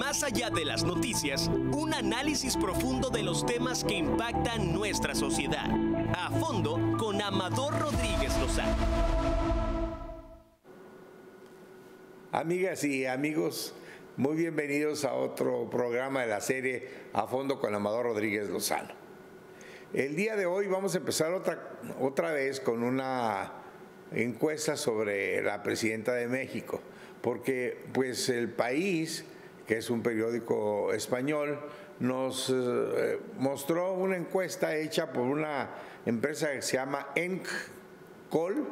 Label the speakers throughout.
Speaker 1: Más allá de las noticias, un análisis profundo de los temas que impactan nuestra sociedad. A fondo con Amador Rodríguez Lozano.
Speaker 2: Amigas y amigos, muy bienvenidos a otro programa de la serie A Fondo con Amador Rodríguez Lozano. El día de hoy vamos a empezar otra vez con una encuesta sobre la presidenta de México, porque pues El País, que es un periódico español, nos mostró una encuesta hecha por una empresa que se llama Encol,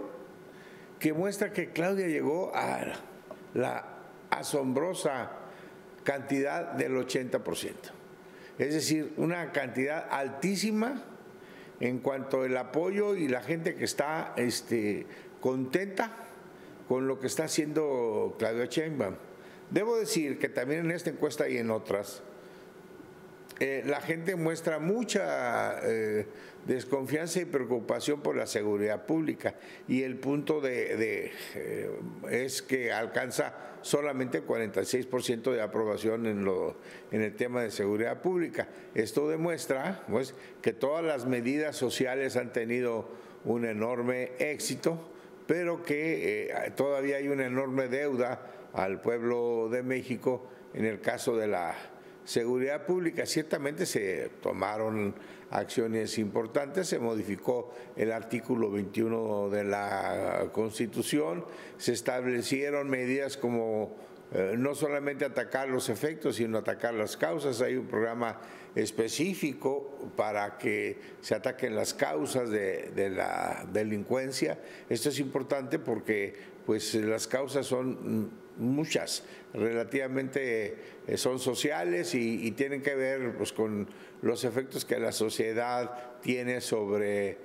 Speaker 2: que muestra que Claudia llegó a la asombrosa cantidad del 80%. Es decir, una cantidad altísima en cuanto al apoyo y la gente que está contenta con lo que está haciendo Claudia Sheinbaum. Debo decir que también en esta encuesta y en otras, la gente muestra mucha desconfianza y preocupación por la seguridad pública, y el punto es que alcanza solamente el 46% de aprobación en el tema de seguridad pública. Esto demuestra pues, que todas las medidas sociales han tenido un enorme éxito, pero que todavía hay una enorme deuda al pueblo de México en el caso de la seguridad pública. Ciertamente se tomaron acciones importantes, se modificó el artículo 21 de la Constitución, se establecieron medidas como no solamente atacar los efectos, sino atacar las causas. Hay un programa específico para que se ataquen las causas de la delincuencia. Esto es importante porque pues, las causas son muchas, relativamente son sociales y tienen que ver pues, con los efectos que la sociedad tiene sobre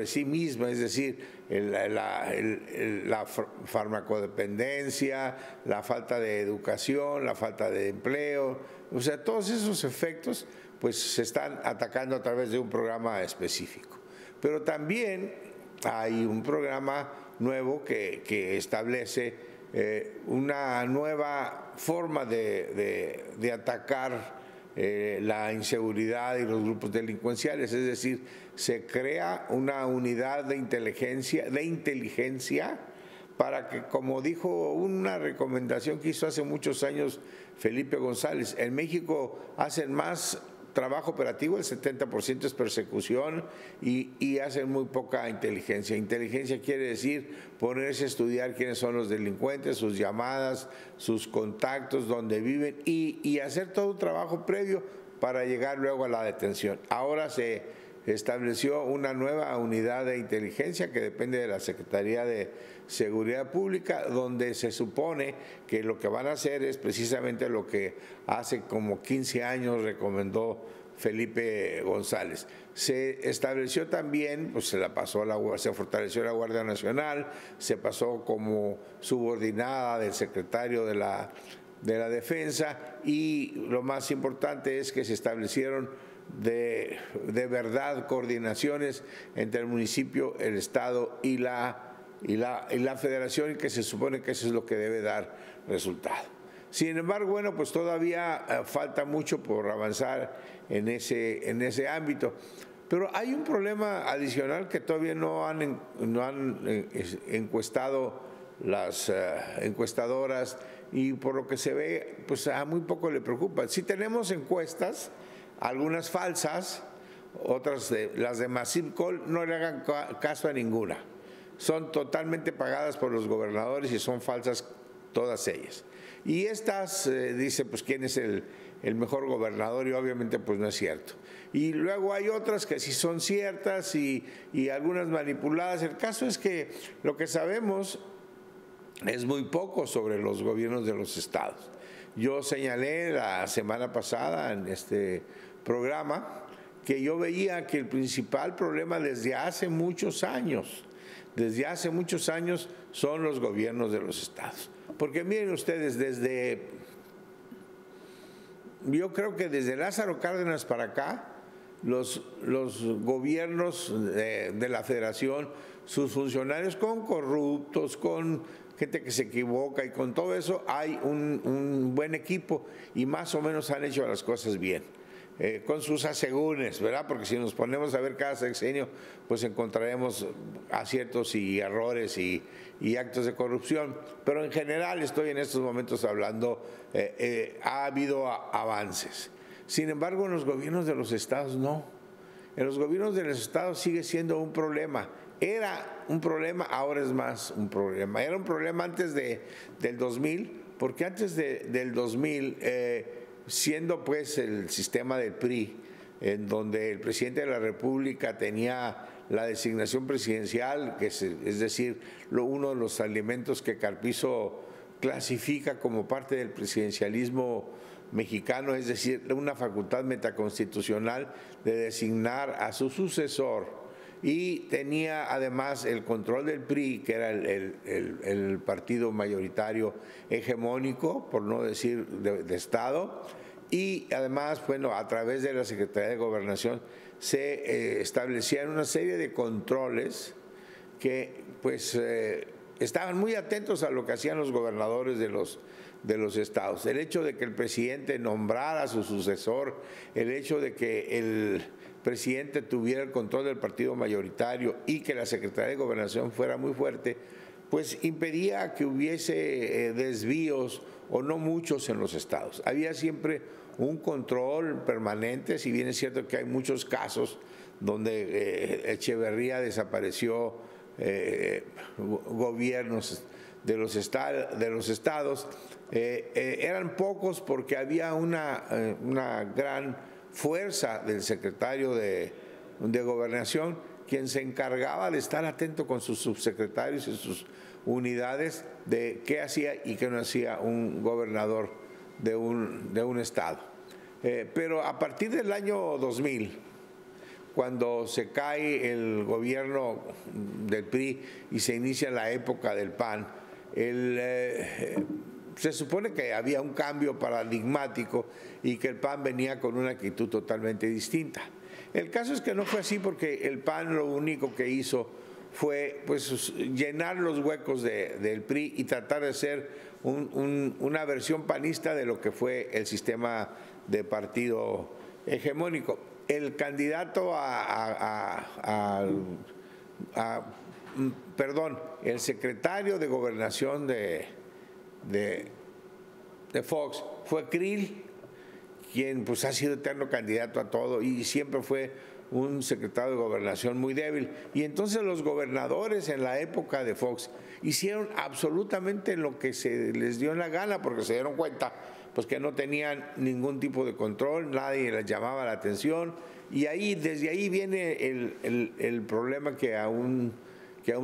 Speaker 2: sí misma, es decir, la farmacodependencia, la falta de educación, la falta de empleo, o sea, todos esos efectos pues, se están atacando a través de un programa específico. Pero también hay un programa nuevo que establece una nueva forma de atacar la inseguridad y los grupos delincuenciales, es decir, se crea una unidad de inteligencia para que, como dijo una recomendación que hizo hace muchos años Felipe González, en México hacen más trabajo operativo, el 70% es persecución y hacen muy poca inteligencia. Inteligencia quiere decir ponerse a estudiar quiénes son los delincuentes, sus llamadas, sus contactos, dónde viven y hacer todo un trabajo previo para llegar luego a la detención. Ahora se estableció una nueva unidad de inteligencia que depende de la Secretaría de Seguridad Pública, donde se supone que lo que van a hacer es precisamente lo que hace como 15 años recomendó Felipe González. Se estableció también, pues se fortaleció la Guardia Nacional, se pasó como subordinada del secretario de la Defensa, y lo más importante es que se establecieron de verdad coordinaciones entre el municipio, el estado y la federación, y que se supone que eso es lo que debe dar resultado. Sin embargo, bueno, pues todavía falta mucho por avanzar en ese ámbito. Pero hay un problema adicional que todavía no han encuestado las encuestadoras, y por lo que se ve, pues a muy poco le preocupa. Sí tenemos encuestas, algunas falsas, otras las de Masipcol, no le hagan caso a ninguna. Son totalmente pagadas por los gobernadores y son falsas todas ellas. Y estas dice pues quién es el mejor gobernador, y obviamente pues no es cierto. Y luego hay otras que sí son ciertas y algunas manipuladas. El caso es que lo que sabemos es muy poco sobre los gobiernos de los estados. Yo señalé la semana pasada en este programa que yo veía que el principal problema desde hace muchos años son los gobiernos de los estados. Porque miren ustedes, yo creo que desde Lázaro Cárdenas para acá, los gobiernos de la federación sus funcionarios con corruptos, con gente que se equivoca, y con todo eso hay un buen equipo y más o menos han hecho las cosas bien. Con sus asegúnes, ¿verdad? Porque si nos ponemos a ver cada sexenio, pues encontraremos aciertos y errores y actos de corrupción. Pero en general estoy en estos momentos hablando, ha habido avances. Sin embargo, en los gobiernos de los estados no. En los gobiernos de los estados sigue siendo un problema. Era un problema, ahora es más un problema. Era un problema antes del 2000, porque antes del 2000... siendo pues el sistema del PRI, en donde el presidente de la República tenía la designación presidencial, que es decir, uno de los elementos que Carpizo clasifica como parte del presidencialismo mexicano, es decir, una facultad metaconstitucional de designar a su sucesor, y tenía además el control del PRI, que era el partido mayoritario hegemónico, por no decir de Estado, y además, bueno, a través de la Secretaría de Gobernación se establecían una serie de controles que pues estaban muy atentos a lo que hacían los gobernadores de los estados. El hecho de que el presidente nombrara a su sucesor, el hecho de que el presidente tuviera el control del partido mayoritario y que la Secretaría de Gobernación fuera muy fuerte, pues impedía que hubiese desvíos, o no muchos, en los estados. Había siempre un control permanente, si bien es cierto que hay muchos casos donde Echeverría desapareció gobiernos de los estados, eran pocos porque había una gran fuerza del secretario de Gobernación, quien se encargaba de estar atento con sus subsecretarios y sus unidades de qué hacía y qué no hacía un gobernador de un estado. Pero a partir del año 2000, cuando se cae el gobierno del PRI y se inicia la época del PAN, se supone que había un cambio paradigmático y que el PAN venía con una actitud totalmente distinta. El caso es que no fue así, porque el PAN lo único que hizo fue pues llenar los huecos del PRI y tratar de ser una versión panista de lo que fue el sistema de partido hegemónico. El candidato el secretario de Gobernación de Fox fue Krill, quien pues ha sido eterno candidato a todo y siempre fue un secretario de Gobernación muy débil. Y entonces los gobernadores en la época de Fox hicieron absolutamente lo que se les dio en la gana, porque se dieron cuenta pues que no tenían ningún tipo de control, nadie les llamaba la atención, y desde ahí viene el problema que aún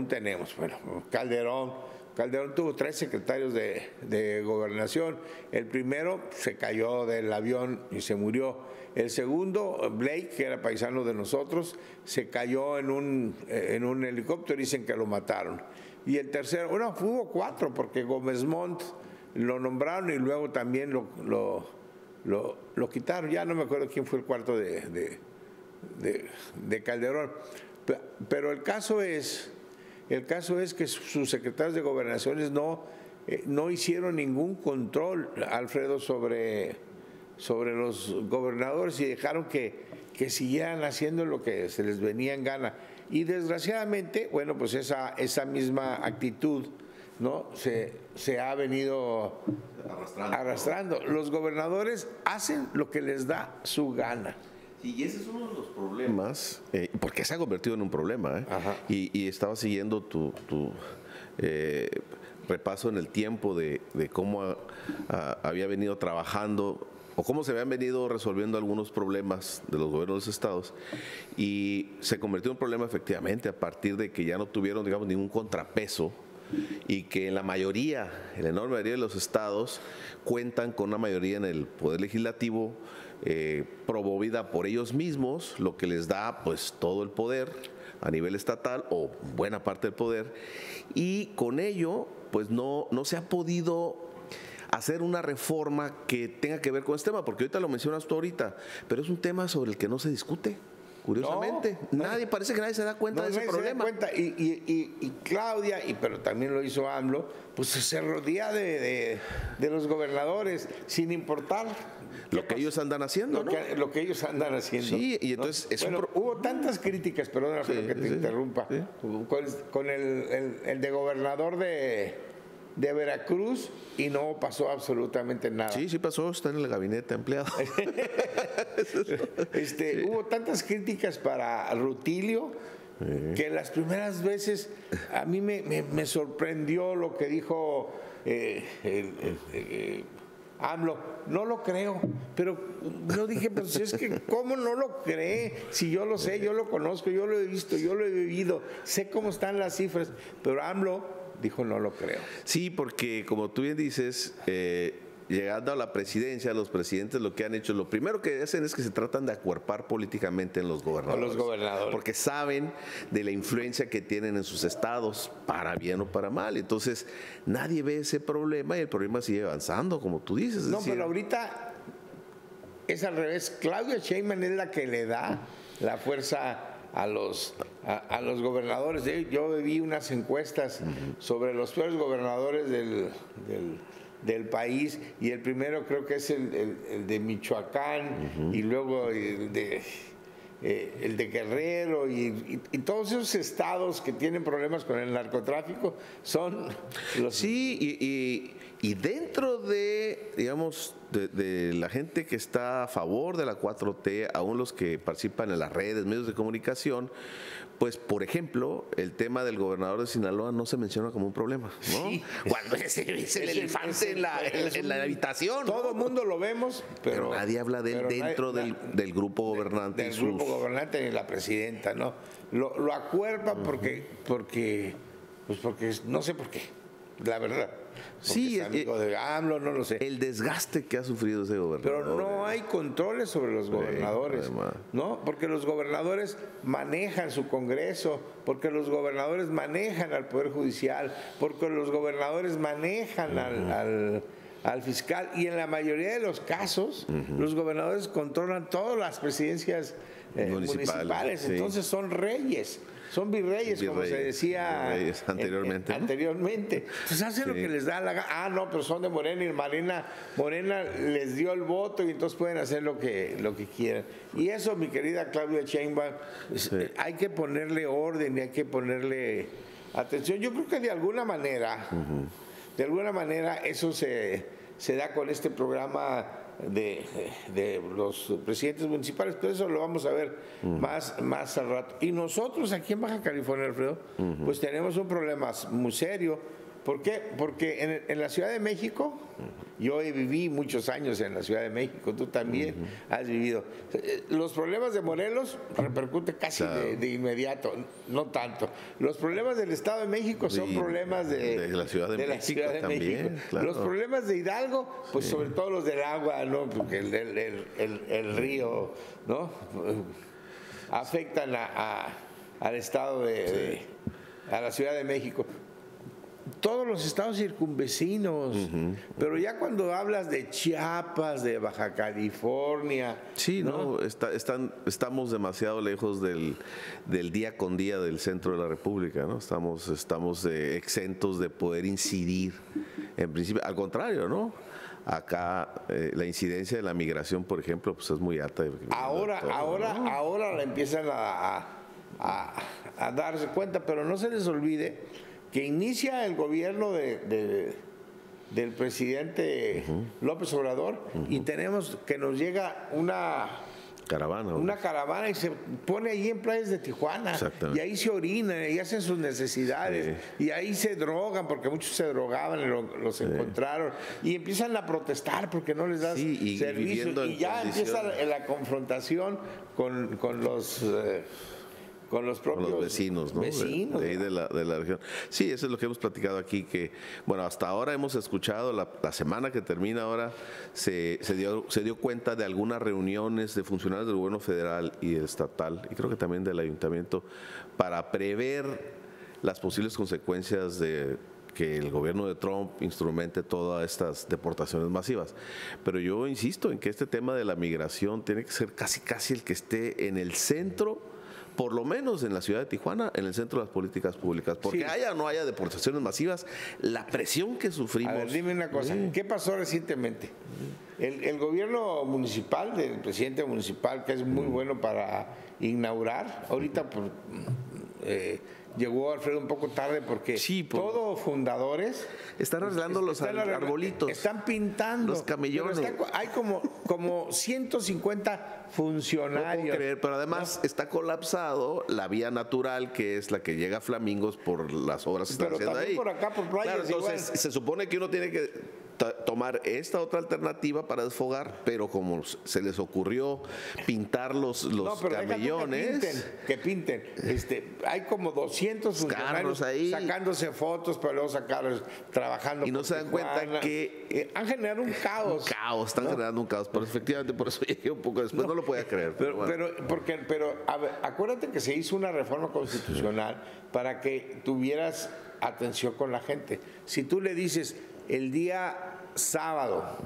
Speaker 2: tenemos. Bueno, Calderón tuvo 3 secretarios de Gobernación. El primero se cayó del avión y se murió. El segundo, Blake, que era paisano de nosotros, se cayó en un helicóptero y dicen que lo mataron. Y el tercero, bueno, hubo 4, porque Gómez Montt lo nombraron y luego también lo quitaron. Ya no me acuerdo quién fue el cuarto de Calderón. Pero el caso es que sus secretarios de Gobernaciones no hicieron ningún control, Alfredo, sobre los gobernadores, y dejaron que siguieran haciendo lo que se les venía en gana. Y desgraciadamente, bueno, pues esa misma actitud, ¿no?, se ha venido arrastrando. Los gobernadores hacen lo que les da su gana.
Speaker 3: Y ese es uno de los problemas, porque se ha convertido en un problema. Y estaba siguiendo tu repaso en el tiempo de cómo había venido trabajando o cómo se habían venido resolviendo algunos problemas de los gobiernos de los estados, y se convirtió en un problema efectivamente a partir de que ya no tuvieron, digamos, ningún contrapeso, y que en la mayoría, en la enorme mayoría de los estados, cuentan con una mayoría en el poder legislativo promovida por ellos mismos, lo que les da pues todo el poder a nivel estatal, o buena parte del poder, y con ello pues no se ha podido hacer una reforma que tenga que ver con este tema, porque ahorita lo mencionas tú ahorita, pero es un tema sobre el que no se discute. curiosamente. Parece que nadie se da cuenta de ese problema.
Speaker 2: Se da cuenta. Y Claudia, pero también lo hizo AMLO, pues se rodea de los gobernadores, sin importar
Speaker 3: lo que ellos andan haciendo,
Speaker 2: lo que ellos andan haciendo.
Speaker 3: Sí, y entonces
Speaker 2: hubo tantas críticas, perdona que te interrumpa, con el de gobernador de Veracruz, y no pasó absolutamente nada.
Speaker 3: Sí pasó, está en el gabinete empleado.
Speaker 2: Hubo tantas críticas para Rutilio que las primeras veces a mí me sorprendió lo que dijo AMLO. No lo creo, pero yo dije, pues es que ¿cómo no lo cree? Si yo lo sé, yo lo conozco, yo lo he visto, yo lo he vivido, sé cómo están las cifras, pero AMLO dijo, no lo creo.
Speaker 3: Sí, porque como tú bien dices, llegando a la presidencia, los presidentes lo que han hecho, lo primero que hacen es que se tratan de acuerpar políticamente en los gobernadores. Porque saben de la influencia que tienen en sus estados, para bien o para mal. Entonces, nadie ve ese problema y el problema sigue avanzando, como tú dices.
Speaker 2: Pero ahorita es al revés. Claudia Sheinbaum es la que le da la fuerza a los gobernadores. Yo vi unas encuestas sobre los peores gobernadores del país, y el primero creo que es el de Michoacán, y luego el de Guerrero, y todos esos estados que tienen problemas con el narcotráfico son los...
Speaker 3: Sí, y dentro de, digamos, de la gente que está a favor de la 4T, aún los que participan en las redes, medios de comunicación, pues, por ejemplo, el tema del gobernador de Sinaloa no se menciona como un problema, ¿no?
Speaker 2: Sí.
Speaker 3: Cuando es el elefante en la habitación.
Speaker 2: Todo el mundo lo vemos, pero
Speaker 3: nadie habla de él dentro del grupo gobernante.
Speaker 2: Del grupo gobernante, ni la presidenta, ¿no? Lo acuerpa porque no sé por qué, la verdad.
Speaker 3: Sí,
Speaker 2: es amigo de AMLO, no lo sé.
Speaker 3: El desgaste que ha sufrido ese gobernador.
Speaker 2: Pero no hay controles sobre los gobernadores, ¿no? Porque los gobernadores manejan su Congreso, porque los gobernadores manejan al Poder Judicial, porque los gobernadores manejan al fiscal, y en la mayoría de los casos los gobernadores controlan todas las presidencias municipales. Entonces son reyes. Son virreyes, como se decía
Speaker 3: anteriormente.
Speaker 2: Anteriormente. Entonces hacen lo que les da la gana. No, pero son de Morena, y Morena les dio el voto, y entonces pueden hacer lo que quieran. Y eso, mi querida Claudia Sheinbaum, hay que ponerle orden y hay que ponerle atención. Yo creo que de alguna manera eso se da con este programa de los presidentes municipales, pero eso lo vamos a ver más al rato. Y nosotros aquí en Baja California, Alfredo, pues tenemos un problema muy serio. ¿Por qué? Porque en la Ciudad de México, yo viví muchos años en la Ciudad de México, tú también has vivido. Los problemas de Morelos repercuten casi de inmediato, no tanto. Los problemas del Estado de México son problemas de
Speaker 3: la Ciudad de México también. Claro.
Speaker 2: Los problemas de Hidalgo, pues sobre todo los del agua, ¿no? Porque el río, ¿no? Afectan al Estado a la Ciudad de México. Todos los estados circunvecinos, pero ya cuando hablas de Chiapas, de Baja California...
Speaker 3: Sí, ¿no? Estamos demasiado lejos del día con día del centro de la República, ¿no? Estamos exentos de poder incidir, en principio, al contrario, ¿no? Acá la incidencia de la migración, por ejemplo, pues es muy alta.
Speaker 2: Ahora la empiezan a darse cuenta, pero no se les olvide que inicia el gobierno del presidente López Obrador, y tenemos que nos llega una caravana y se pone ahí en playas de Tijuana, y ahí se orinan y hacen sus necesidades, y ahí se drogan, porque muchos se drogaban y los encontraron, y empiezan a protestar porque no les das servicio, y ya empieza la confrontación con los propios
Speaker 3: vecinos, ¿no?
Speaker 2: Vecinos,
Speaker 3: de ahí de la región. Sí, eso es lo que hemos platicado aquí, que, bueno, hasta ahora hemos escuchado, la semana que termina ahora, se dio cuenta de algunas reuniones de funcionarios del gobierno federal y estatal, y creo que también del ayuntamiento, para prever las posibles consecuencias de que el gobierno de Trump instrumente todas estas deportaciones masivas. Pero yo insisto en que este tema de la migración tiene que ser casi el que esté en el centro, por lo menos en la ciudad de Tijuana, en el centro de las políticas públicas. Porque
Speaker 2: Sí.
Speaker 3: haya o no haya deportaciones masivas, la presión que sufrimos.
Speaker 2: A ver, dime una cosa, ¿qué pasó recientemente? El gobierno municipal, del presidente municipal, que es muy bueno para inaugurar, ahorita llegó Alfredo un poco tarde porque
Speaker 3: Sí,
Speaker 2: todos fundadores
Speaker 3: Están arreglando los arbolitos.
Speaker 2: están pintando
Speaker 3: los camellones.
Speaker 2: pero hay como 150
Speaker 3: No puedo
Speaker 2: funcionarios.
Speaker 3: creer, pero además está colapsado la vía natural, que es la que llega a Flamingos por las obras que están
Speaker 2: Pero
Speaker 3: haciendo
Speaker 2: también
Speaker 3: ahí.
Speaker 2: por acá, por playas,
Speaker 3: Claro, entonces
Speaker 2: igual.
Speaker 3: se supone que uno tiene que tomar esta otra alternativa para desfogar, pero como se les ocurrió pintar los
Speaker 2: No, pero deja tú
Speaker 3: camellones,
Speaker 2: que pinten. Hay como 200 funcionarios
Speaker 3: carros ahí.
Speaker 2: sacándose fotos para luego sacarlos, trabajando.
Speaker 3: y no
Speaker 2: por
Speaker 3: se dan cuenta
Speaker 2: Tijuana.
Speaker 3: que
Speaker 2: Han generado un caos.
Speaker 3: están generando un caos, pero efectivamente por eso llegué un poco después, no lo podía creer. Pero, bueno.
Speaker 2: Pero a ver, acuérdate que se hizo una reforma constitucional para que tuvieras atención con la gente. Si tú le dices el día sábado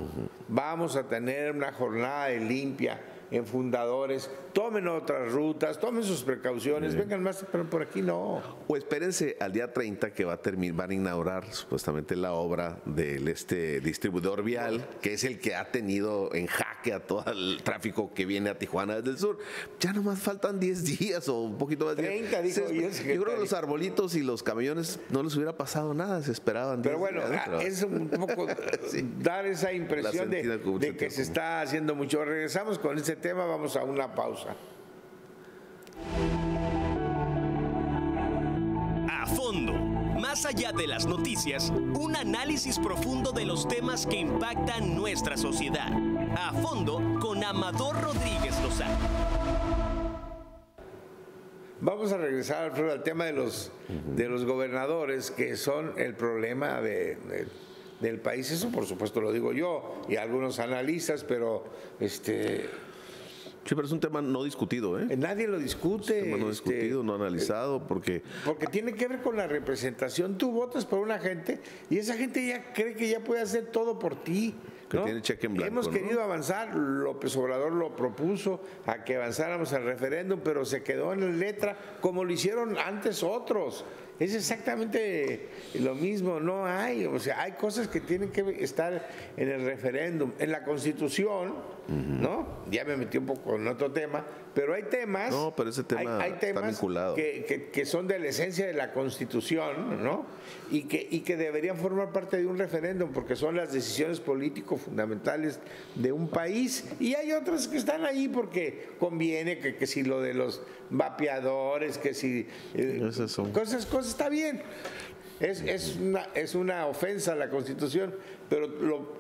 Speaker 2: vamos a tener una jornada de limpia en Fundadores, tomen otras rutas, tomen sus precauciones, vengan más, pero por aquí no.
Speaker 3: O espérense al día 30 que van a inaugurar supuestamente la obra del distribuidor vial, que es el que ha tenido en jaque a todo el tráfico que viene a Tijuana desde el sur. Ya nomás faltan 10 días o un poquito más.
Speaker 2: 30, dijo hoy el
Speaker 3: Yo
Speaker 2: secretario.
Speaker 3: creo que los arbolitos y los camellones no les hubiera pasado nada, se esperaban 10
Speaker 2: Pero bueno,
Speaker 3: días, pero-
Speaker 2: es un poco dar esa impresión
Speaker 3: La sentida con mucho
Speaker 2: de que
Speaker 3: tiempo.
Speaker 2: se está haciendo mucho. Regresamos con este tema, vamos a una pausa.
Speaker 1: A fondo. Más allá de las noticias, un análisis profundo de los temas que impactan nuestra sociedad. A fondo con Amador Rodríguez Lozano.
Speaker 2: Vamos a regresar, Alfredo, al tema de los gobernadores, que son el problema del país. Eso, por supuesto, lo digo yo y algunos analistas, pero
Speaker 3: Sí, pero es un tema no discutido, ¿eh?
Speaker 2: nadie lo discute.
Speaker 3: Un tema no discutido, no analizado, porque
Speaker 2: Porque tiene que ver con la representación. Tú votas por una gente y esa gente ya cree que ya puede hacer todo por ti.
Speaker 3: Que tiene cheque en blanco,
Speaker 2: Hemos
Speaker 3: ¿no?
Speaker 2: querido avanzar, López Obrador lo propuso a que avanzáramos al referéndum, pero se quedó en la letra como lo hicieron antes otros. Es exactamente lo mismo, no hay, o sea, hay cosas que tienen que estar en el referéndum, en la Constitución, ¿no? Ya me metí un poco en otro tema, pero hay temas.
Speaker 3: No, pero ese tema
Speaker 2: hay
Speaker 3: está
Speaker 2: temas
Speaker 3: vinculado.
Speaker 2: que son de la esencia de la Constitución, ¿no? Y que deberían formar parte de un referéndum, porque son las decisiones políticos fundamentales de un país. Y hay otras que están ahí porque conviene, que si lo de los vapeadores, que si
Speaker 3: Esas son-
Speaker 2: cosas está bien. Es una ofensa a la Constitución, pero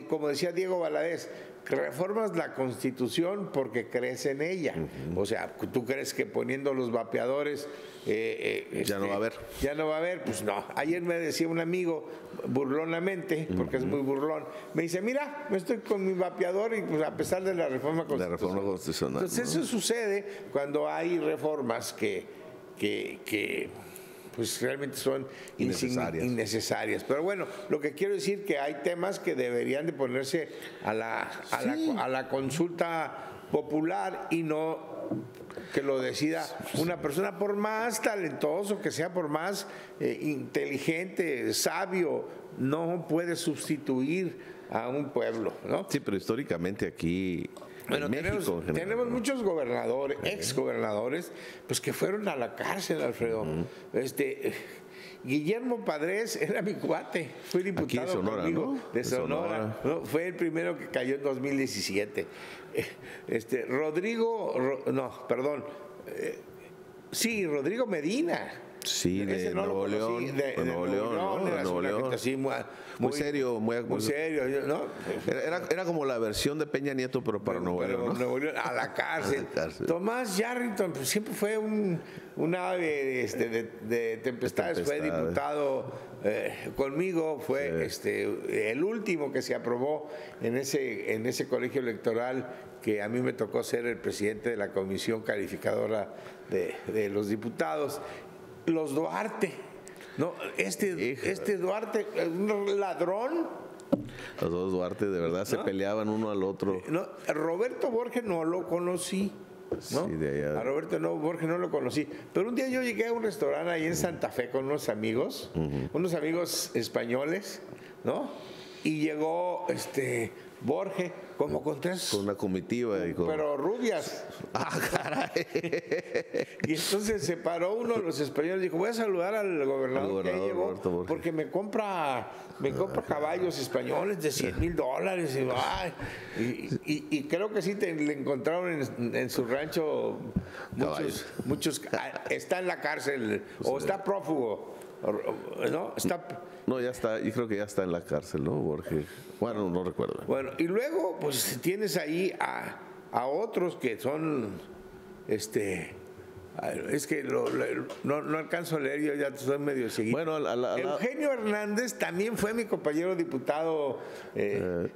Speaker 2: como decía Diego Valadez, reformas la Constitución porque crees en ella. O sea, tú crees que poniendo los vapeadores
Speaker 3: Ya no va a haber.
Speaker 2: Ya no va a haber, pues no. Ayer me decía un amigo burlonamente, porque es muy burlón, me dice, mira, me estoy con mi vapeador y pues a pesar de la reforma
Speaker 3: la
Speaker 2: constitucional.
Speaker 3: reforma constitucional.
Speaker 2: Entonces
Speaker 3: ¿no?
Speaker 2: eso sucede cuando hay reformas que pues realmente son innecesarias. Pero bueno, lo que quiero decir que hay temas que deberían de ponerse a la consulta popular y no que lo decida una persona, por más talentoso que sea, por más inteligente, sabio, no puede sustituir a un pueblo, ¿no?
Speaker 3: Sí, pero históricamente aquí
Speaker 2: Bueno,
Speaker 3: en México en general,
Speaker 2: tenemos
Speaker 3: ¿no?
Speaker 2: muchos gobernadores, exgobernadores, pues que fueron a la cárcel, Alfredo. Guillermo Padres era mi cuate, fue diputado
Speaker 3: Aquí de Sonora,
Speaker 2: conmigo,
Speaker 3: ¿no?
Speaker 2: de
Speaker 3: De
Speaker 2: Sonora,
Speaker 3: Sonora.
Speaker 2: ¿no? Fue el primero que cayó en 2017. Rodrigo Medina.
Speaker 3: Sí, de
Speaker 2: Ese no lo
Speaker 3: Nuevo
Speaker 2: conocí,
Speaker 3: León.
Speaker 2: de
Speaker 3: De Nuevo León, ¿no?
Speaker 2: era
Speaker 3: De Nuevo
Speaker 2: una gente
Speaker 3: León.
Speaker 2: así
Speaker 3: Muy serio,
Speaker 2: muy serio, ¿no?
Speaker 3: Era como la versión de Peña Nieto, pero para Nuevo
Speaker 2: Pero
Speaker 3: León, ¿no?
Speaker 2: Nuevo León, a la cárcel.
Speaker 3: A la cárcel.
Speaker 2: Tomás Yarrington pues, siempre fue un ave de tempestades. Fue diputado conmigo, fue el último que se aprobó en ese colegio electoral, que a mí me tocó ser el presidente de la comisión calificadora de los diputados. Los Duarte. No, este Duarte, un ladrón.
Speaker 3: Los dos Duarte de verdad se peleaban uno al otro.
Speaker 2: No, Roberto Borges no lo conocí. ¿No?
Speaker 3: Sí, de allá.
Speaker 2: A Roberto Borges no lo conocí. Pero un día yo llegué a un restaurante ahí en Santa Fe con unos amigos españoles, ¿no? Y llegó Borges como con tres.
Speaker 3: Con una comitiva.
Speaker 2: Pero rubias.
Speaker 3: ¡Ah, caray!
Speaker 2: Y entonces se paró uno de los españoles y dijo, voy a saludar al gobernador que ahí llegó, porque me compra caballos españoles de $100,000. Y creo que sí le encontraron en su rancho muchos. Está en la cárcel o está prófugo. ¿No?
Speaker 3: No, ya está, yo creo que ya está en la cárcel, ¿no? Borges. Bueno, no recuerdo.
Speaker 2: Bueno, y luego pues tienes ahí a otros que son es que no alcanzo a leer, yo ya estoy medio seguido.
Speaker 3: Bueno,
Speaker 2: Eugenio Hernández también fue mi compañero diputado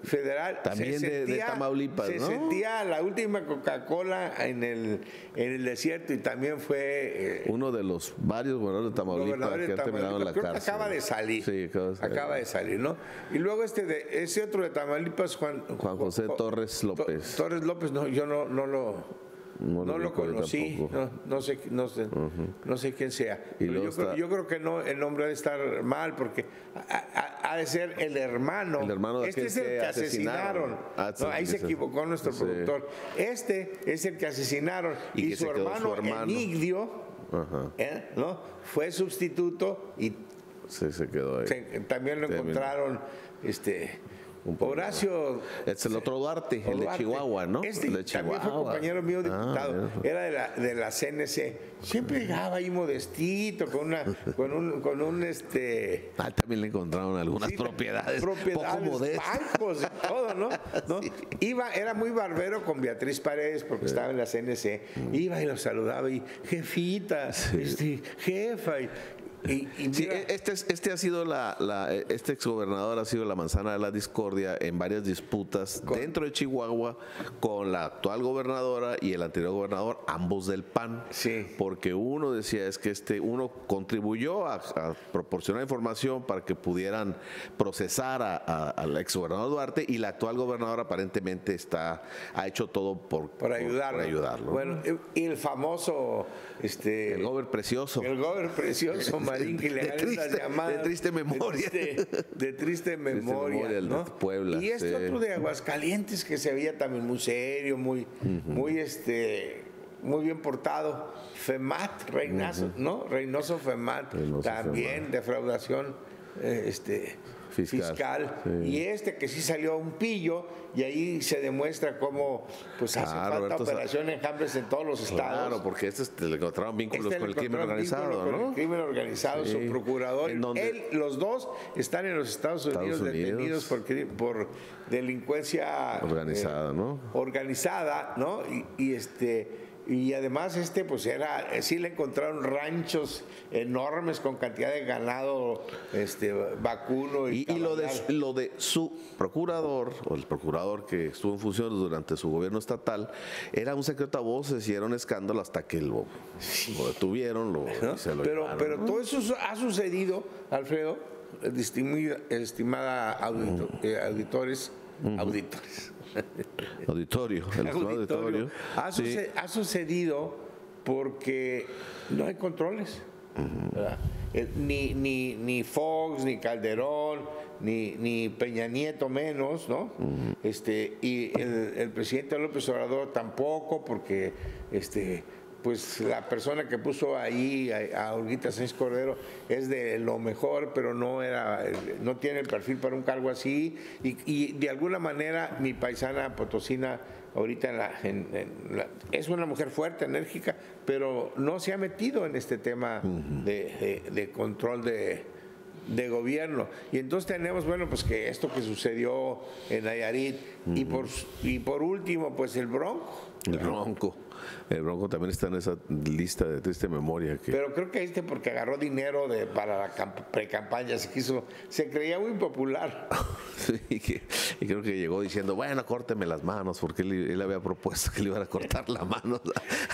Speaker 2: federal.
Speaker 3: También de Tamaulipas,
Speaker 2: se
Speaker 3: ¿no?
Speaker 2: sentía la última Coca-Cola en el desierto y también fue
Speaker 3: uno de los varios gobernadores de Tamaulipas que han terminado en la cárcel.
Speaker 2: Acaba de salir.
Speaker 3: Sí,
Speaker 2: acaba de salir, ¿no? Y luego ese otro de Tamaulipas, Juan
Speaker 3: José Torres López.
Speaker 2: Torres López, no, yo no lo conocí, no sé quién sea. Pero yo creo que no, el nombre debe estar mal porque ha de ser el hermano.
Speaker 3: El hermano de
Speaker 2: es el que asesinaron. Ahí se equivocó nuestro productor. Este es el que asesinaron y su hermano Emigdio, ¿no? Fue sustituto y
Speaker 3: se quedó ahí.
Speaker 2: También lo encontraron. Horacio.
Speaker 3: Es el otro Duarte, el de Chihuahua, ¿no?
Speaker 2: El de Chihuahua. También fue compañero mío diputado. Era de la CNC. Siempre llegaba ahí modestito, con un
Speaker 3: también le encontraron algunas propiedades poco modestas.
Speaker 2: Bancos y todo, ¿no? Sí. Era muy barbero con Beatriz Paredes, porque estaba en la CNC. Iba y lo saludaba y jefita, jefa.
Speaker 3: Sí, este ha sido este exgobernador ha sido la manzana de la discordia en varias disputas dentro de Chihuahua con la actual gobernadora y el anterior gobernador, ambos del PAN.
Speaker 2: Sí.
Speaker 3: Porque uno decía es que uno contribuyó a proporcionar información para que pudieran procesar al exgobernador Duarte y la actual gobernadora aparentemente ha hecho todo por ayudarlo.
Speaker 2: Bueno, y el famoso
Speaker 3: el gober precioso.
Speaker 2: El gober precioso. Marín, que le
Speaker 3: de triste memoria.
Speaker 2: De triste memoria, ¿no?
Speaker 3: De Puebla.
Speaker 2: Y otro de Aguascalientes que se veía también muy serio, muy bien portado. Femat, ¿no? Reynoso Femat, también defraudación fiscal. Sí. Y que sí salió un pillo, y ahí se demuestra cómo hace falta operación Enjambres en todos los estados.
Speaker 3: Claro, porque le encontraron vínculos con el crimen organizado, ¿no?
Speaker 2: Con el crimen organizado, su procurador. Los dos están en los Estados Unidos detenidos por delincuencia
Speaker 3: organizada, ¿no?
Speaker 2: Organizada, ¿no? Y además sí le encontraron ranchos enormes con cantidad de ganado vacuno
Speaker 3: y lo de su procurador, o el procurador que estuvo en funciones durante su gobierno estatal, era un secreto a voces y era un escándalo hasta que lo detuvieron, se lo llevaron,
Speaker 2: pero todo eso ha sucedido, Alfredo, estimada auditores.
Speaker 3: Auditorio.
Speaker 2: Ha sucedido porque no hay controles. Ni Fox, ni Calderón, ni Peña Nieto menos, ¿no? Y el presidente López Obrador tampoco, porque pues la persona que puso ahí a Olguita Sánchez Cordero es de lo mejor, pero no tiene el perfil para un cargo así, y de alguna manera mi paisana potosina ahorita es una mujer fuerte, enérgica, pero no se ha metido en este tema de control de gobierno. Y entonces tenemos, pues que esto que sucedió en Nayarit, y por último, pues el Bronco.
Speaker 3: El Bronco. El Bronco también está en esa lista de triste memoria.
Speaker 2: Pero creo que porque agarró dinero para la pre-campaña, se creía muy popular.
Speaker 3: Sí, y creo que llegó diciendo, bueno, córteme las manos, porque él había propuesto que le iban a cortar la mano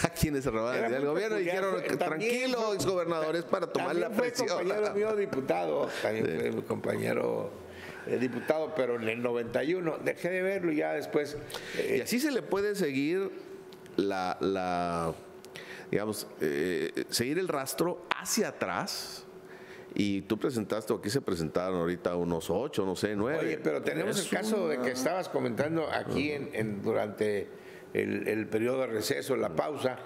Speaker 3: a quienes se robaban el gobierno. Y dijeron, tranquilo, exgobernadores, para tomar la presión.
Speaker 2: Fue compañero mío diputado, también fue mi compañero diputado, pero en el 91 dejé de verlo y ya después.
Speaker 3: Y así se le puede seguir digamos, seguir el rastro hacia atrás. Y tú presentaste, o aquí se presentaron ahorita unos 8, no sé, 9.
Speaker 2: Oye, pero tenemos el caso de que estabas comentando aquí durante el periodo de receso, la pausa,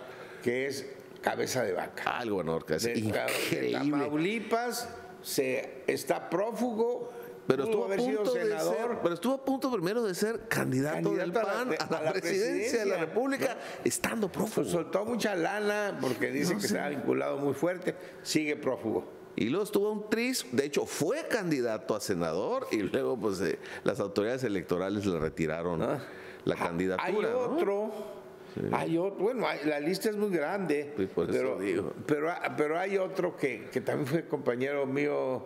Speaker 2: que es Cabeza de Vaca.
Speaker 3: Algo, Norca, es increíble.
Speaker 2: De Tamaulipas está prófugo. Pero estuvo
Speaker 3: a punto primero de ser candidato del PAN a la presidencia de la República, estando prófugo.
Speaker 2: Pues soltó mucha lana porque dice que se ha vinculado muy fuerte, sigue prófugo.
Speaker 3: Y luego estuvo un tris, de hecho fue candidato a senador y luego pues las autoridades electorales le retiraron la candidatura.
Speaker 2: Hay otro, bueno, la lista es muy grande,
Speaker 3: sí, por eso digo.
Speaker 2: Pero hay otro que también fue compañero mío,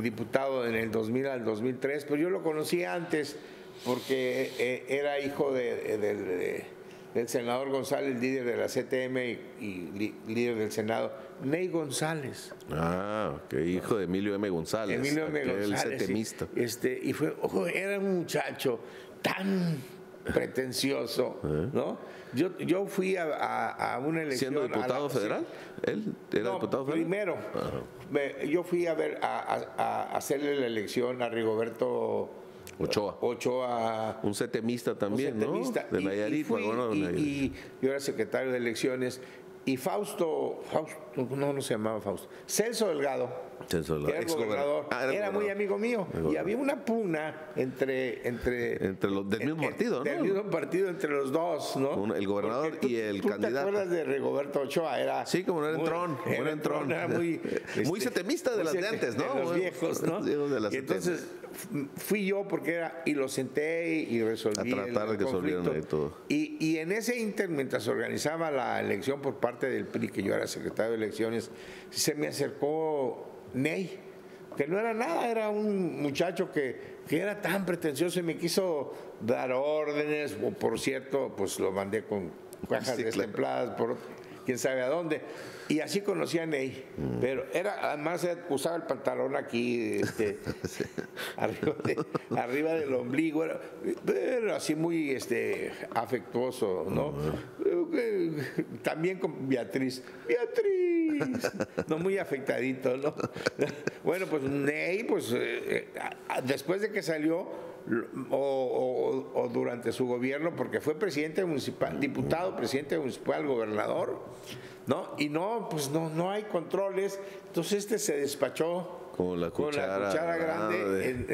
Speaker 2: diputado en el 2000 al 2003, pero yo lo conocí antes porque era hijo del senador González, líder de la CTM y líder del Senado, Ney González.
Speaker 3: Ok, hijo de Emilio M. González.
Speaker 2: Emilio M. González.
Speaker 3: El CTMista.
Speaker 2: Y era un muchacho tan pretencioso, ¿no? Yo fui a una elección.
Speaker 3: ¿Siendo diputado federal? ¿Él era diputado federal?
Speaker 2: Primero, yo fui a hacerle la elección a Rigoberto Ochoa.
Speaker 3: Un CTMista también, ¿no? De Nayarit.
Speaker 2: Y yo era secretario de elecciones. Y Fausto, no se llamaba Fausto, Celso Delgado, que era el gobernador, era muy amigo mío. Y había una pugna entre
Speaker 3: los del mismo partido, ¿no?
Speaker 2: Del mismo partido entre los dos, ¿no?
Speaker 3: El gobernador y el candidato.
Speaker 2: ¿Te acuerdas de Rigoberto Ochoa?
Speaker 3: Sí, como era entrón.
Speaker 2: Era muy
Speaker 3: setemista de las de antes, ¿no?
Speaker 2: De los viejos, ¿no?
Speaker 3: Y
Speaker 2: entonces fui yo y lo senté y resolví
Speaker 3: a tratar de que resolvieran todo.
Speaker 2: Y en ese inter, mientras se organizaba la elección por parte del PRI, que yo era secretario de elecciones, se me acercó Ney, que no era nada, era un muchacho que era tan pretencioso y me quiso dar órdenes, por cierto, pues lo mandé con cajas destempladas por quién sabe a dónde. Y así conocí a Ney, pero además usaba el pantalón aquí, arriba del ombligo, era así muy afectuoso, ¿no? También con Beatriz, no, muy afectadito, ¿no? Bueno, pues Ney, después de que salió, o durante su gobierno, porque fue presidente municipal, diputado, presidente municipal, gobernador, ¿no? Y no hay controles, entonces se despachó
Speaker 3: con la cuchara
Speaker 2: grande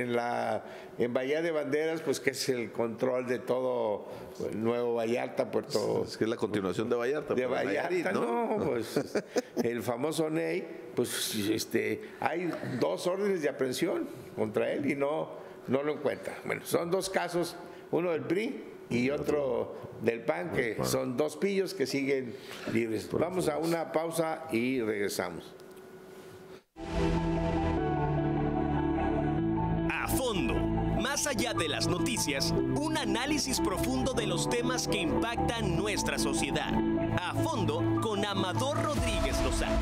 Speaker 2: en Bahía de Banderas, pues que es el control de todo Nuevo Vallarta, Puerto.
Speaker 3: Es que es la continuación de Vallarta.
Speaker 2: De Vallarta, pues el famoso Ney, pues hay 2 órdenes de aprehensión contra él y no lo encuentra. Bueno, son 2 casos, uno del PRI y otro del PAN, que son 2 pillos que siguen libres. Vamos a una pausa y regresamos.
Speaker 1: A fondo. Más allá de las noticias, un análisis profundo de los temas que impactan nuestra sociedad. A fondo con Amador Rodríguez Lozano.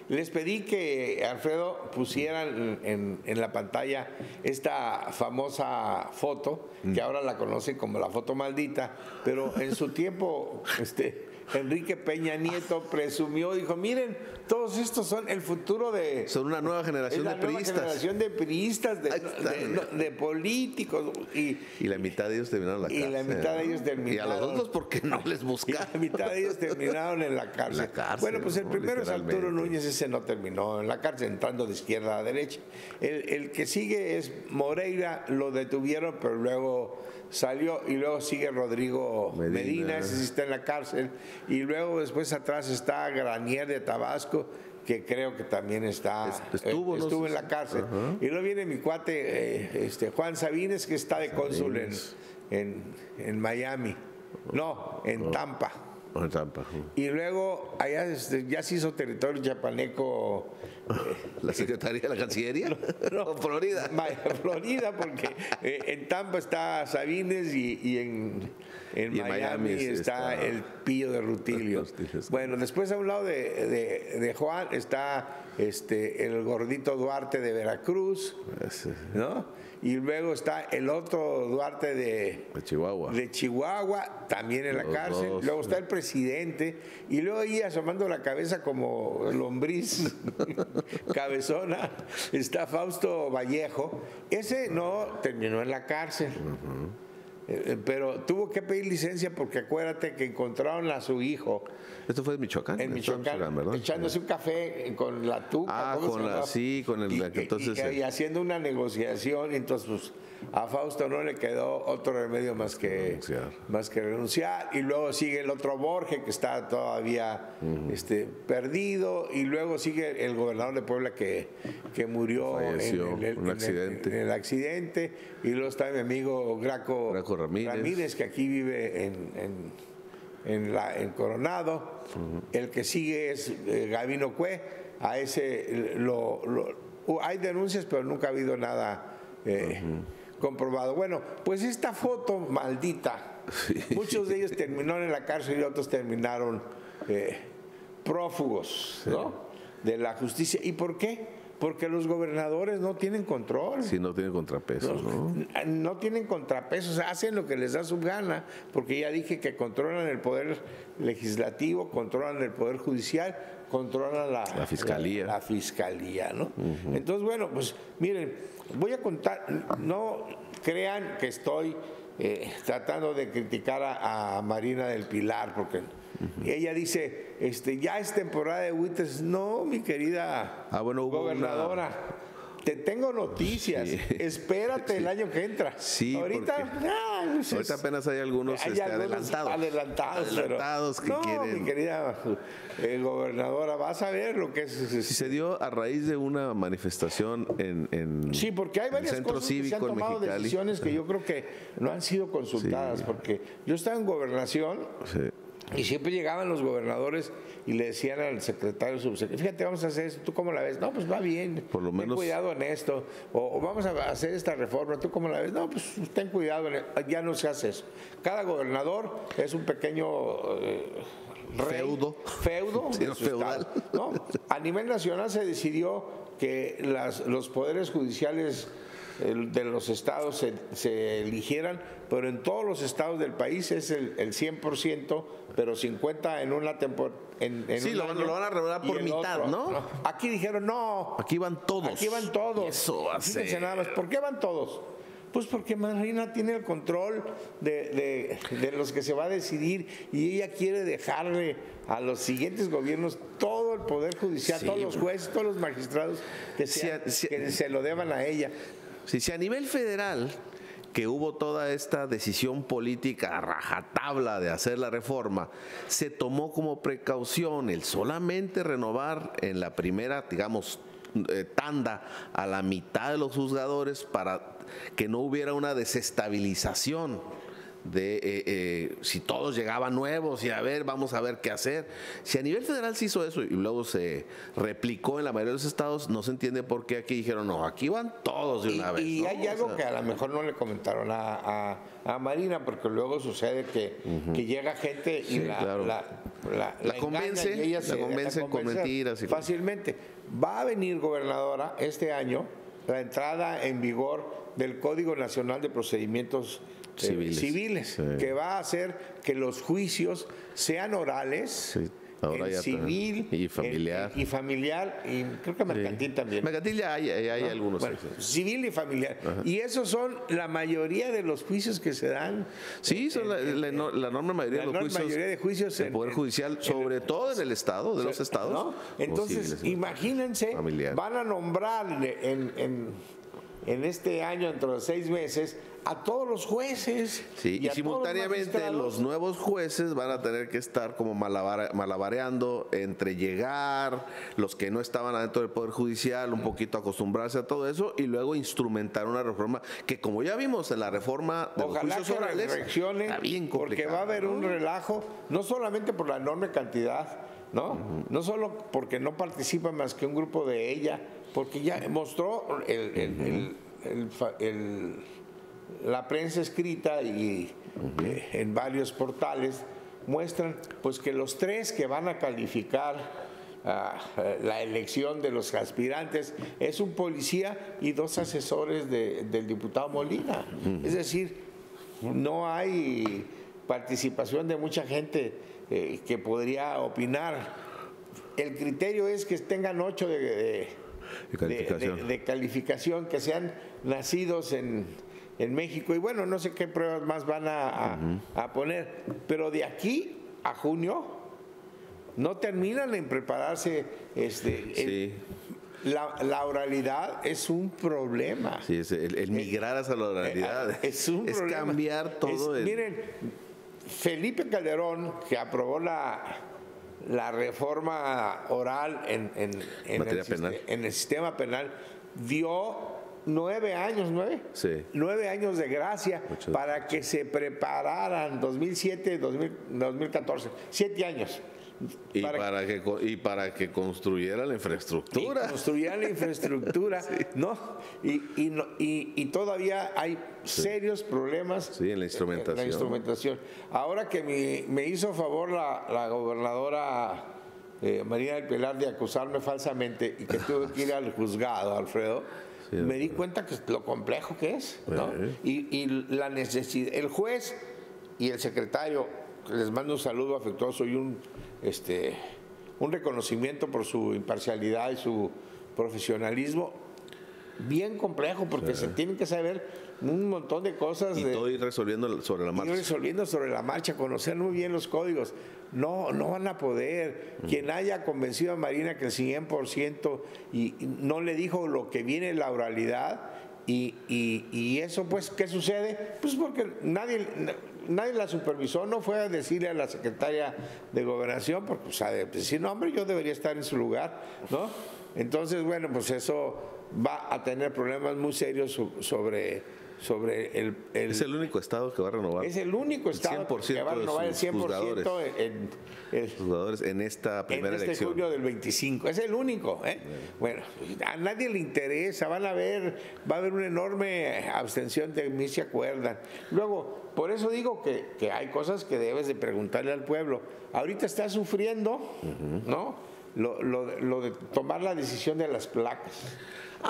Speaker 2: Les pedí que, Alfredo, pusieran en la pantalla esta famosa foto, que ahora la conocen como la foto maldita, pero en su tiempo Enrique Peña Nieto presumió, dijo, miren, todos estos son el futuro
Speaker 3: son una nueva generación de priistas.
Speaker 2: Nueva generación de priistas, de políticos.
Speaker 3: Y la mitad de ellos terminaron en la cárcel.
Speaker 2: Y la mitad de ellos terminaron.
Speaker 3: Y a los otros porque no les buscaron.
Speaker 2: Y la mitad de ellos terminaron en la cárcel. Bueno, pues el primero es Arturo Núñez, ese no terminó en la cárcel, entrando de izquierda a derecha. El que sigue es Moreira, lo detuvieron, pero luego salió, y luego sigue Rodrigo Medina, ese sí está en la cárcel, y luego después atrás está Granier de Tabasco, que creo que también estuvo en la cárcel. Y luego viene mi cuate Juan Sabines, que está de cónsul en Miami. No, en Tampa.
Speaker 3: En Tampa.
Speaker 2: Y luego allá ya se hizo territorio chapaneco.
Speaker 3: ¿La Secretaría de la Cancillería?
Speaker 2: No,
Speaker 3: Florida.
Speaker 2: Florida, porque en Tampa está Sabines y en Miami está el Pillo de Rutilio. Bueno, después a un lado de Juan está el gordito Duarte de Veracruz, ¿no? Y luego está el otro Duarte de Chihuahua, también en la cárcel.
Speaker 3: Dos.
Speaker 2: Luego está el presidente, y luego ahí asomando la cabeza como lombriz cabezona, está Fausto Vallejo. Ese no terminó en la cárcel. Pero tuvo que pedir licencia porque acuérdate que encontraron a su hijo.
Speaker 3: ¿Esto fue en Michoacán?
Speaker 2: En Michoacán,
Speaker 3: ¿verdad?
Speaker 2: Echándose un café con la tuca. Y haciendo una negociación. Entonces, pues, a Fausto no le quedó otro remedio más que renunciar. Y luego sigue el otro Borges, que está todavía perdido. Y luego sigue el gobernador de Puebla que murió en el accidente. Y luego está mi amigo Graco Ramírez, que aquí vive en Coronado. El que sigue es Gabino Cue. A ese hay denuncias, pero nunca ha habido nada comprobado. Bueno, pues esta foto maldita, muchos de ellos terminaron en la cárcel y otros terminaron prófugos, ¿no? De la justicia. ¿Y por qué? Porque los gobernadores no tienen control.
Speaker 3: Sí, no tienen contrapesos, ¿no?
Speaker 2: No tienen contrapesos, hacen lo que les da su gana, porque ya dije que controlan el poder legislativo, controlan el poder judicial, controlan la fiscalía. La fiscalía, ¿no? Entonces, bueno, pues miren, voy a contar, no crean que estoy tratando de criticar a Marina del Pilar, porque ella dice, ya es temporada de buitres. No, mi querida gobernadora, te tengo noticias. Sí. Espérate el año que entra.
Speaker 3: Sí,
Speaker 2: ahorita
Speaker 3: apenas hay algunos adelantados que quieren.
Speaker 2: Mi querida gobernadora, vas a ver lo que es.
Speaker 3: Se dio a raíz de una manifestación en
Speaker 2: sí, porque hay varias
Speaker 3: Centro
Speaker 2: cosas
Speaker 3: Cívico
Speaker 2: que se han tomado decisiones que yo creo que no han sido consultadas, porque yo estaba en gobernación. Sí. Y siempre llegaban los gobernadores y le decían al secretario subsecretario, fíjate, vamos a hacer esto, ¿tú cómo la ves? No, pues va bien,
Speaker 3: por lo menos,
Speaker 2: ten cuidado en esto, o vamos a hacer esta reforma, ¿tú cómo la ves? No, pues ten cuidado, ya no se hace eso. Cada gobernador es un pequeño
Speaker 3: feudo
Speaker 2: sí, feudal, ¿no? A nivel nacional se decidió que los poderes judiciales de los estados se eligieran, pero en todos los estados del país es el 100%, pero 50 en una temporada.
Speaker 3: Sí, lo van a revelar por mitad, ¿no?
Speaker 2: Aquí dijeron, no.
Speaker 3: Aquí van todos.
Speaker 2: Aquí van todos.
Speaker 3: Eso va a ser.
Speaker 2: Nada más. ¿Por qué van todos? Pues porque Marina tiene el control de los que se va a decidir y ella quiere dejarle a los siguientes gobiernos todo el poder judicial, todos los jueces, todos los magistrados que se lo deban a ella.
Speaker 3: Si a nivel federal, que hubo toda esta decisión política a rajatabla de hacer la reforma, se tomó como precaución el solamente renovar en la primera, digamos, tanda a la mitad de los juzgadores para que no hubiera una desestabilización de si todos llegaban nuevos y vamos a ver qué hacer. Si a nivel federal se hizo eso y luego se replicó en la mayoría de los estados, no se entiende por qué aquí dijeron, no, aquí van todos de una vez.
Speaker 2: Y hay algo que a lo mejor no le comentaron a Marina, porque luego sucede que llega gente y la
Speaker 3: convencen con mentiras.
Speaker 2: Fácilmente. Va a venir, gobernadora, este año, la entrada en vigor del Código Nacional de Procedimientos civiles, que va a hacer que los juicios sean orales,
Speaker 3: ahora
Speaker 2: en civil
Speaker 3: y familiar.
Speaker 2: Y creo que mercantil también.
Speaker 3: Mercantil ya hay algunos.
Speaker 2: Bueno, civil y familiar. Ajá. Y esos son la mayoría de los juicios que se dan.
Speaker 3: Sí, son la enorme mayoría
Speaker 2: de juicios
Speaker 3: del Poder Judicial, sobre todo en el Estado, de los estados.
Speaker 2: ¿no? Entonces, imagínense, van a nombrar en este año, dentro de 6 meses, a todos los jueces.
Speaker 3: Sí, y simultáneamente los nuevos jueces van a tener que estar como malabareando entre llegar, los que no estaban adentro del Poder Judicial, un poquito acostumbrarse a todo eso y luego instrumentar una reforma que, como ya vimos en la reforma de los juicios orales, está bien complicada,
Speaker 2: porque va a haber un relajo, no solamente por la enorme cantidad, ¿no? No solo porque no participa más que un grupo de ella, porque ya mostró la prensa escrita y en varios portales muestran pues que los 3 que van a calificar la elección de los aspirantes es un policía y 2 asesores del diputado Molina. Es decir, no hay participación de mucha gente que podría opinar. El criterio es que tengan 8 de calificación, que sean nacidos en México, y bueno, no sé qué pruebas más van a poner, pero de aquí a junio no terminan en prepararse. La oralidad es un problema.
Speaker 3: Sí, el migrar hacia la oralidad
Speaker 2: es un problema.
Speaker 3: Cambiar todo.
Speaker 2: Miren, Felipe Calderón, que aprobó la reforma oral en el sistema penal, dio 9 años, 9 años de gracia para que se prepararan 2007, 2014, 7 años.
Speaker 3: Para que construyeran la infraestructura.
Speaker 2: ¿no? Y todavía hay serios problemas
Speaker 3: en la instrumentación.
Speaker 2: Ahora que me hizo favor la gobernadora María del Pilar de acusarme falsamente y que tuve que ir al juzgado, Alfredo, me di cuenta que lo complejo que es, ¿no? Y la necesidad. El juez y el secretario, les mando un saludo afectuoso y un reconocimiento por su imparcialidad y su profesionalismo, bien complejo, porque se tienen que saber un montón de cosas.
Speaker 3: Y todo ir resolviendo sobre la marcha.
Speaker 2: Conocer muy bien los códigos. No van a poder. Quien haya convencido a Marina que el 100% y no le dijo lo que viene en la oralidad, y eso, pues, ¿qué sucede? Pues porque nadie la supervisó, no fue a decirle a la secretaria de Gobernación, porque sabe decir, no, hombre, yo debería estar en su lugar, ¿no? Entonces, bueno, pues eso va a tener problemas muy serios sobre el...
Speaker 3: Es el único estado que va a renovar.
Speaker 2: Es el único estado que va a renovar el 100%
Speaker 3: juzgadores en esta primera elección.
Speaker 2: En este julio del 25. Es el único. Bueno, a nadie le interesa. Va a haber una enorme abstención, de mí se acuerdan. Luego, por eso digo que hay cosas que debes de preguntarle al pueblo. Ahorita está sufriendo, ¿no? Lo de tomar la decisión de las placas.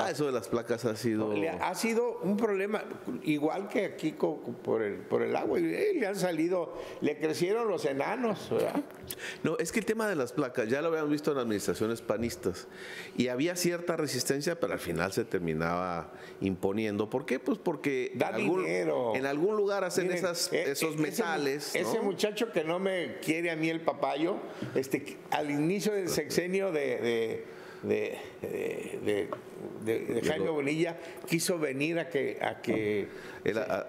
Speaker 3: Eso de las placas ha sido
Speaker 2: un problema, igual que aquí por el agua. Le han salido, le crecieron los enanos, ¿verdad?
Speaker 3: No, es que el tema de las placas ya lo habíamos visto en administraciones panistas y había cierta resistencia, pero al final se terminaba imponiendo. ¿Por qué? Pues porque en algún lugar hacen esos metales.
Speaker 2: Ese muchacho que no me quiere a mí el papayo, al inicio del sexenio de Jaime Bonilla, quiso venir a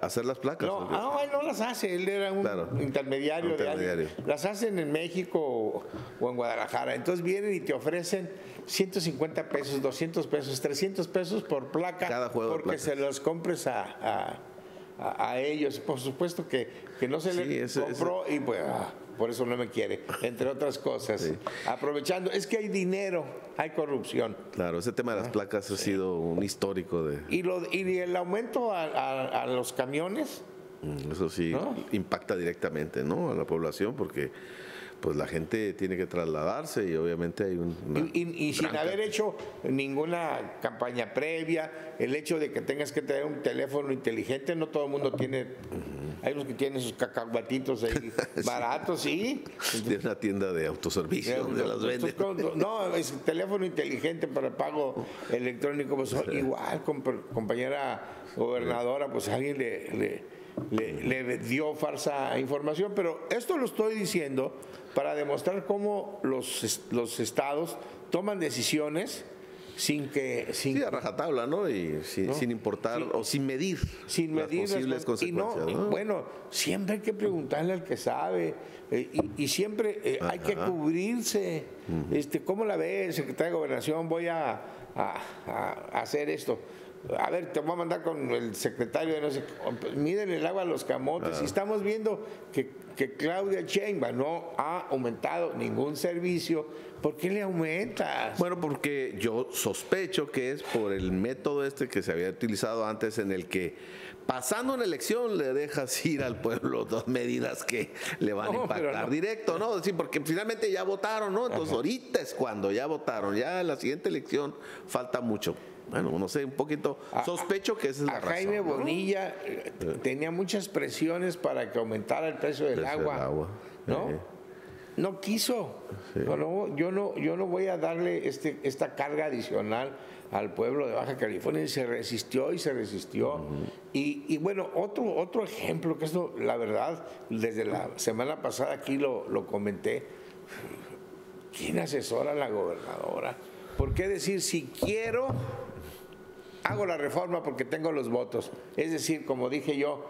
Speaker 3: hacer las placas.
Speaker 2: No, él no las hace, él era un intermediario. Las hacen en México o en Guadalajara. Entonces vienen y te ofrecen 150 pesos, 200 pesos, 300 pesos por placa,
Speaker 3: cada juego
Speaker 2: porque se los compres a ellos. Por supuesto que no se le compró y pues... por eso no me quiere, entre otras cosas. Sí. Aprovechando, es que hay dinero, hay corrupción.
Speaker 3: Claro, ese tema de las placas ha sido un histórico de...
Speaker 2: Y el aumento a los camiones.
Speaker 3: Eso sí, impacta directamente, ¿no?, a la población, porque pues la gente tiene que trasladarse y obviamente hay
Speaker 2: y sin haber hecho ninguna campaña previa, el hecho de que tengas que tener un teléfono inteligente, no todo el mundo tiene. Hay los que tienen sus cacahuatitos ahí baratos, sí.
Speaker 3: De una tienda de autoservicio donde las venden.
Speaker 2: No, es teléfono inteligente para pago electrónico, pues igual, compañera gobernadora, pues alguien le dio falsa información, pero esto lo estoy diciendo para demostrar cómo los estados toman decisiones
Speaker 3: Sí, a rajatabla, ¿no? Y sin importar o sin medir las posibles consecuencias.
Speaker 2: Y bueno, siempre hay que preguntarle al que sabe y siempre hay que cubrirse. ¿Cómo la ves, secretario de Gobernación? Voy a hacer esto. A ver, te voy a mandar con el secretario de no sé, miden el agua a los camotes. Y estamos viendo que Claudia Sheinbaum no ha aumentado ningún servicio. ¿Por qué le aumentas?
Speaker 3: Bueno, porque yo sospecho que es por el método que se había utilizado antes, en el que pasando una elección le dejas ir al pueblo dos medidas que le van a impactar directo, ¿no? Es decir, porque finalmente ya votaron, ¿no? Entonces ahorita es cuando ya votaron, ya la siguiente elección falta mucho. Bueno, no sé, un poquito sospecho que esa es la razón.
Speaker 2: Jaime Bonilla tenía muchas presiones para que aumentara el precio del agua, ¿no? No quiso. Sí. Yo no voy a darle esta carga adicional al pueblo de Baja California. Y se resistió. Y bueno, otro ejemplo, que esto, la verdad, desde la semana pasada aquí lo comenté. ¿Quién asesora a la gobernadora? ¿Por qué decir, si quiero, hago la reforma porque tengo los votos? Es decir, como dije yo,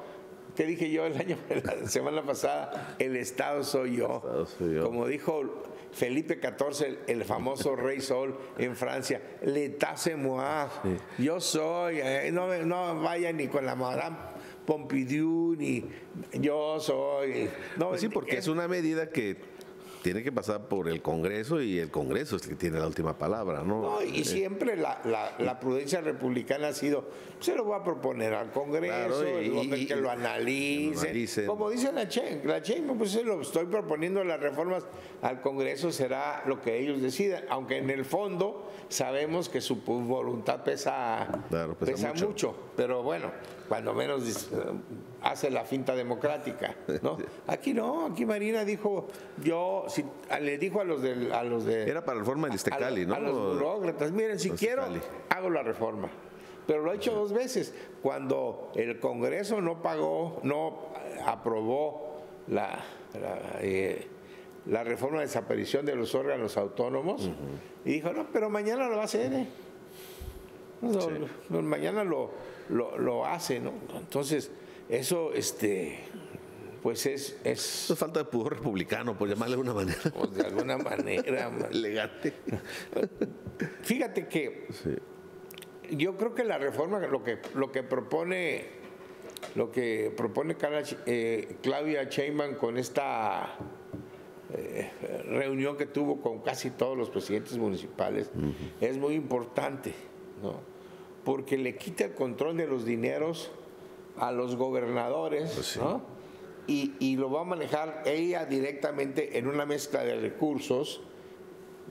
Speaker 2: ¿qué dije yo la semana pasada? El Estado soy yo. Como dijo Felipe XIV, el famoso Rey Sol en Francia, l'état c'est moi. Sí. Yo soy, no vaya ni con la Madame Pompidou, ni yo soy. No,
Speaker 3: pues sí, porque es una medida que tiene que pasar por el Congreso y el Congreso es el que tiene la última palabra, ¿no?
Speaker 2: Y siempre la prudencia republicana ha sido, se lo voy a proponer al Congreso, claro, y que lo analice. Como dice la Sheinbaum, pues se lo estoy proponiendo las reformas al Congreso, será lo que ellos decidan, aunque en el fondo sabemos que su voluntad pesa mucho, pero bueno, cuando menos hace la finta democrática, ¿no? Aquí no, aquí Marina dijo, le dijo a los de
Speaker 3: era para la reforma del Iztecali, ¿no?
Speaker 2: A los burócratas, miren, si quiero, hago la reforma. Pero lo ha hecho 2 veces. Cuando el Congreso no aprobó la reforma de desaparición de los órganos autónomos, y dijo, no, pero mañana lo va a hacer, mañana lo hace, ¿no? Entonces, eso, pues es
Speaker 3: falta de pudor republicano, por llamarle de alguna manera.
Speaker 2: Pues de alguna manera.
Speaker 3: Elegante.
Speaker 2: Fíjate que yo creo que la reforma, lo que propone Claudia Sheinbaum con esta reunión que tuvo con casi todos los presidentes municipales, es muy importante, ¿no? Porque le quita el control de los dineros a los gobernadores, ¿no? Y lo va a manejar ella directamente en una mezcla de recursos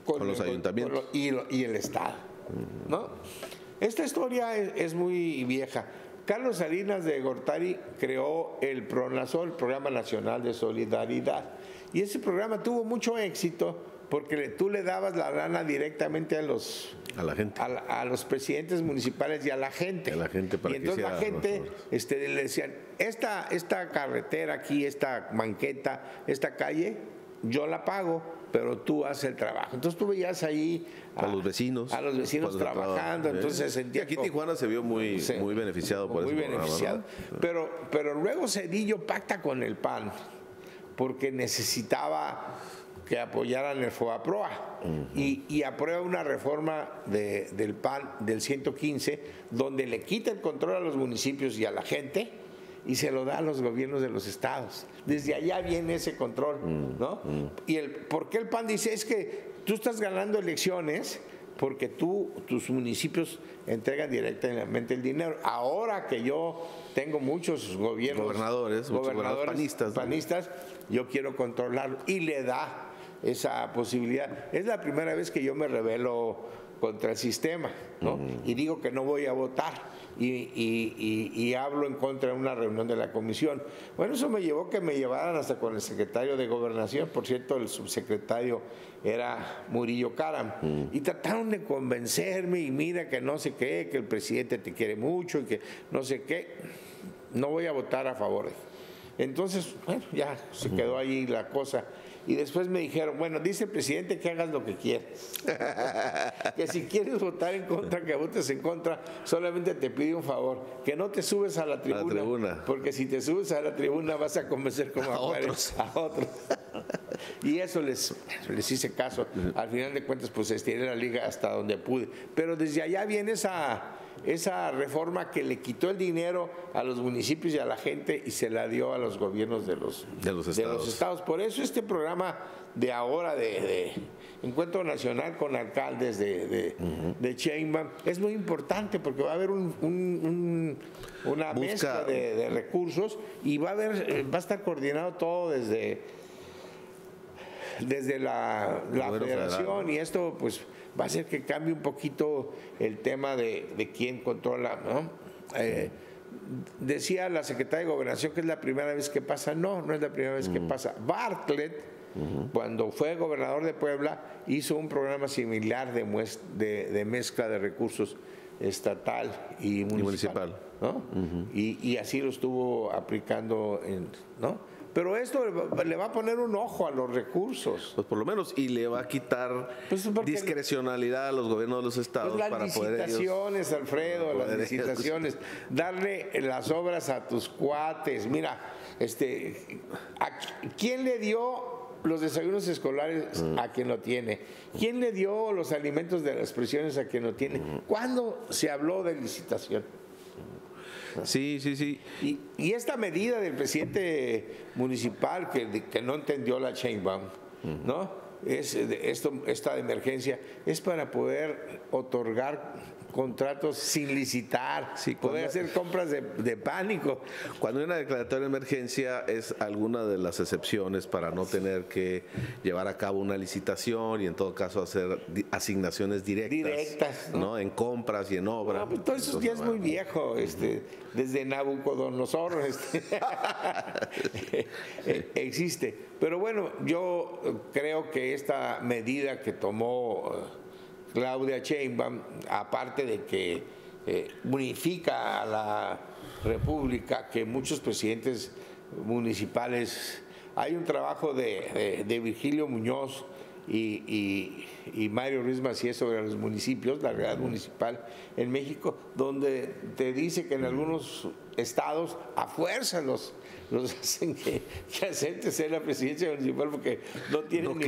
Speaker 3: con los ayuntamientos
Speaker 2: y el Estado, ¿no? Esta historia es muy vieja. Carlos Salinas de Gortari creó el PRONASOL, el Programa Nacional de Solidaridad, y ese programa tuvo mucho éxito porque tú le dabas la lana directamente a la gente, a los presidentes municipales y a la gente.
Speaker 3: Para
Speaker 2: y entonces la gente le decían, esta carretera aquí, esta banqueta, esta calle, yo la pago, pero tú haces el trabajo. Entonces tú veías ahí
Speaker 3: a los vecinos
Speaker 2: trabajando, entonces sentía.
Speaker 3: Aquí Tijuana se vio muy beneficiado por eso. Muy beneficiado.
Speaker 2: ¿No? Pero luego Cedillo pacta con el PAN porque necesitaba que apoyaran el FOBAPROA y aprueba una reforma del PAN del 115 donde le quita el control a los municipios y a la gente y se lo da a los gobiernos de los estados. Desde allá viene ese control, ¿no? Y ¿por qué el PAN dice? Es que tú estás ganando elecciones porque tus municipios entregan directamente el dinero. Ahora que yo tengo muchos gobernadores panistas, yo quiero controlarlo y le da esa posibilidad. Es la primera vez que yo me rebelo contra el sistema, ¿no? Y digo que no voy a votar y hablo en contra de una reunión de la comisión. Bueno, eso me llevó que me llevaran hasta con el secretario de Gobernación, por cierto, el subsecretario era Murillo Karam, y trataron de convencerme y mira que no sé qué, que el presidente te quiere mucho y que no sé qué. No voy a votar a favor. Entonces, bueno, ya se quedó ahí la cosa. Y después me dijeron, bueno, dice el presidente que hagas lo que quieras. Que si quieres votar en contra, que votes en contra, solamente te pido un favor, que no te subes a la tribuna. Porque si te subes a la tribuna vas a convencer como a otros. Y eso les hice caso. Al final de cuentas, pues estiré la liga hasta donde pude. Pero desde allá viene esa reforma que le quitó el dinero a los municipios y a la gente y se la dio a los gobiernos de los estados. Por eso este programa de ahora de Encuentro Nacional con Alcaldes de Sheinbaum es muy importante, porque va a haber una mezcla de recursos y va a estar coordinado todo desde la federación, y esto pues va a hacer que cambie un poquito el tema de quién controla, ¿no? Decía la secretaria de Gobernación que es la primera vez que pasa. No es la primera vez que pasa. Bartlett, cuando fue gobernador de Puebla, hizo un programa similar de mezcla de recursos estatal y municipal, ¿no? Y así lo estuvo aplicando, ¿no? Pero esto le va a poner un ojo a los recursos.
Speaker 3: Pues por lo menos, y le va a quitar discrecionalidad a los gobiernos de los estados,
Speaker 2: pues
Speaker 3: para
Speaker 2: poder licitaciones, Alfredo, las licitaciones, darle las obras a tus cuates. Mira, ¿quién le dio los desayunos escolares a quien lo tiene? ¿Quién le dio los alimentos de las prisiones a quien lo tiene? ¿Cuándo se habló de licitación?
Speaker 3: Sí.
Speaker 2: Y esta medida del presidente municipal que no entendió la Sheinbaum, ¿no? Esta emergencia es para poder otorgar contratos sin licitar, poder hacer compras de pánico.
Speaker 3: Cuando hay una declaratoria de emergencia es alguna de las excepciones para no tener que llevar a cabo una licitación y en todo caso hacer asignaciones directas, ¿no? En compras y en obras.
Speaker 2: No, pues todo eso ya es muy viejo, desde Nabucodonosor existe. Pero bueno, yo creo que esta medida que tomó Claudia Sheinbaum, aparte de que unifica a la República, que muchos presidentes municipales, hay un trabajo de Virgilio Muñoz y Mario Ruiz Macías sobre los municipios, la realidad municipal en México, donde te dice que en algunos estados a fuerza los hacen que aceptes ser la presidencia municipal, porque no tienen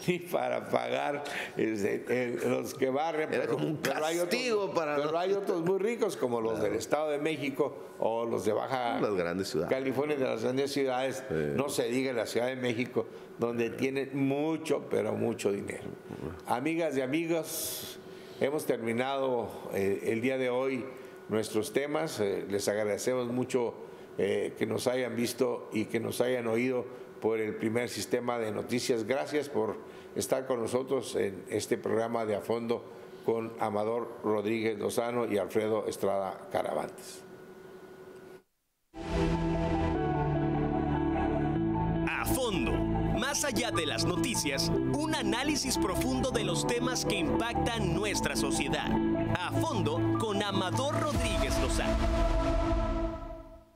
Speaker 2: ni para pagar los que barren.
Speaker 3: Era como un castigo
Speaker 2: pero hay otros muy ricos, como los del Estado de México o los de Baja
Speaker 3: las grandes ciudades.
Speaker 2: California, de las grandes ciudades, no se diga la Ciudad de México, donde tienen mucho, pero mucho dinero. Amigas y amigos, hemos terminado el día de hoy nuestros temas. Les agradecemos mucho que nos hayan visto y que nos hayan oído por el primer sistema de noticias. Gracias por estar con nosotros en este programa de A Fondo con Amador Rodríguez Lozano y Alfredo Estrada Caravantes.
Speaker 1: A Fondo. Más allá de las noticias, un análisis profundo de los temas que impactan nuestra sociedad. A Fondo con Amador Rodríguez Lozano.